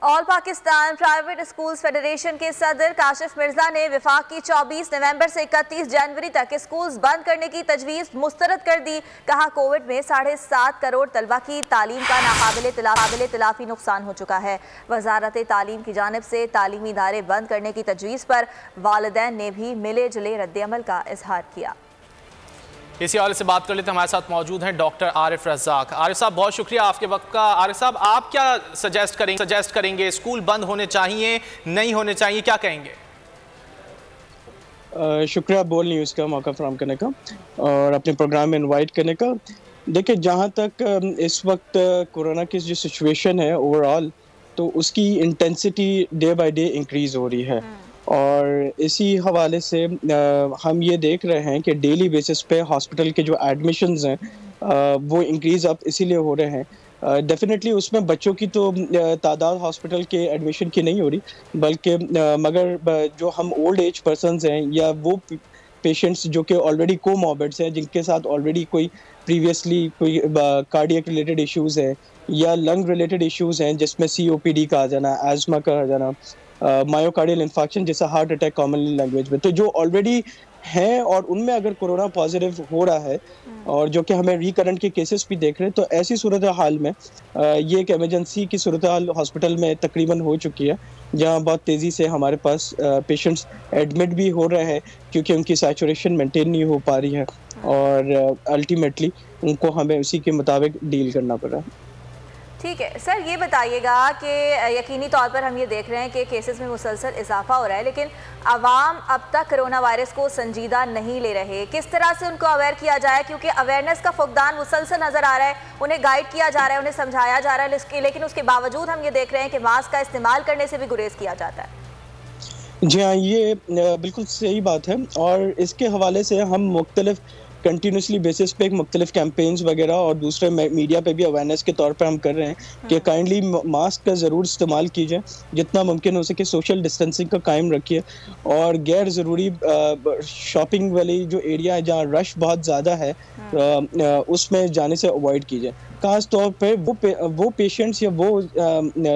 All Pakistan private schools federation के सदर काशिफ मिर्जा ने विफाक की 24 नवंबर से 31 जनवरी तक स्कूल्स बंद करने की तजवीज़ मुस्तरद कर दी। कहा, कोविड में 7.5 करोड़ तलबा की तालीम का नाकाबिले तलाफी नुकसान हो चुका है। वजारत तालीम की जानिब से तालीमी इदारे बंद करने की तजवीज़ पर वालिदैन ने भी मिले जुले रद्द-ए-अमल का इजहार किया। इसी हवाले से बात कर लेते हैं। हमारे साथ मौजूद हैं डॉक्टर आरिफ रज़ाक। आरिफ साहब, बहुत शुक्रिया आपके वक्त का। आरिफ साहब, आप क्या सजेस्ट करेंगे? स्कूल बंद होने चाहिए, नहीं होने चाहिए, क्या कहेंगे? शुक्रिया बोल न्यूज़ का मौका फराहम करने का और अपने प्रोग्राम में इनवाइट करने का। देखिए, जहाँ तक इस वक्त कोरोना की जो सिचुएशन है ओवरऑल, तो उसकी intensity day by day increase हो रही है और इसी हवाले से हम ये देख रहे हैं कि डेली बेसिस पे हॉस्पिटल के जो एडमिशन्स हैं वो इंक्रीज़ अब इसीलिए हो रहे हैं। डेफिनेटली उसमें बच्चों की तो तादाद हॉस्पिटल के एडमिशन की नहीं हो रही, बल्कि मगर जो हम ओल्ड एज पर्सनस हैं या वो पेशेंट्स जो कि ऑलरेडी कोमॉर्बिड्स हैं, जिनके साथ ऑलरेडी कोई प्रीवियसली कोई कार्डियक रिलेटेड इश्यूज़ हैं या लंग रिलेटेड इश्यूज़ हैं, जिसमें COPD का आ जाना, एज़मा का आ जाना, मायोकार्डियल इन्फेक्शन जैसा हार्ट अटैक कॉमनली लैंग्वेज में, तो जो ऑलरेडी हैं और उनमें अगर कोरोना पॉजिटिव हो रहा है और जो कि हमें रिकरेंट के केसेस भी देख रहे हैं, तो ऐसी सूरत हाल में ये एक इमरजेंसी की सूरत हाल हॉस्पिटल में तकरीबन हो चुकी है, जहां बहुत तेज़ी से हमारे पास पेशेंट्स एडमिट भी हो रहे हैं क्योंकि उनकी सैचुरेशन मेंटेन नहीं हो पा रही है और अल्टीमेटली उनको हमें उसी के मुताबिक डील करना पड़ रहा है। ठीक है सर, ये बताइएगा कि यकीनी तौर पर हम ये देख रहे हैं कि केसेस में मुसलसल इजाफा हो रहा है, लेकिन आवाम अब तक कोरोना वायरस को संजीदा नहीं ले रहे। किस तरह से उनको अवेयर किया जाए, क्योंकि अवेयरनेस का फुकदान मुसलसल नज़र आ रहा है, उन्हें गाइड किया जा रहा है, उन्हें समझाया जा रहा है, लेकिन उसके बावजूद हम ये देख रहे हैं कि मास्क का इस्तेमाल करने से भी गुरेज किया जाता है। जी हाँ, ये बिल्कुल सही बात है और इसके हवाले से हम मुख्तलिफ कंटिन्यूसली बेसिस पे एक मुख्तलिफ कैंपेन्स वगैरह और दूसरे मीडिया पे भी अवेयरनेस के तौर पे हम कर रहे हैं कि काइंडली मास्क का ज़रूर इस्तेमाल कीजिए, जितना मुमकिन हो सके सोशल डिस्टेंसिंग का कायम रखिए और गैर ज़रूरी शॉपिंग वाली जो एरिया है जहाँ रश बहुत ज़्यादा है उसमें जाने से अवॉइड कीजिए। खास तौर पे वो पेशेंट्स या वो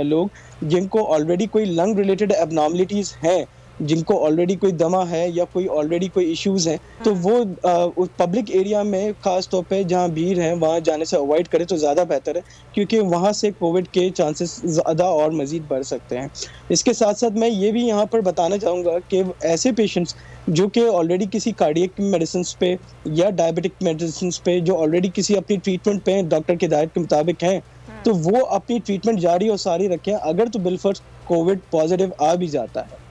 लोग जिनको ऑलरेडी कोई लंग रिलेटेड एबनॉर्मलिटीज़ हैं, जिनको ऑलरेडी कोई दमा है या कोई ऑलरेडी कोई इश्यूज हैं, तो वो पब्लिक एरिया में खास तौर पे जहाँ भीड़ है वहाँ जाने से अवॉइड करें तो ज़्यादा बेहतर है, क्योंकि वहाँ से कोविड के चांसेस ज़्यादा और मज़ीद बढ़ सकते हैं। इसके साथ साथ मैं ये भी यहाँ पर बताना चाहूँगा कि ऐसे पेशेंट्स जो कि ऑलरेडी किसी कार्डियक मेडिसिन पे या डायबिटिक मेडिसिन पे जो ऑलरेडी किसी अपनी ट्रीटमेंट पे डॉक्टर की हिदायत के मुताबिक हैं, तो वो अपनी ट्रीटमेंट जारी और सारी रखें। अगर तो बिलफर्ज कोविड पॉजिटिव आ भी जाता है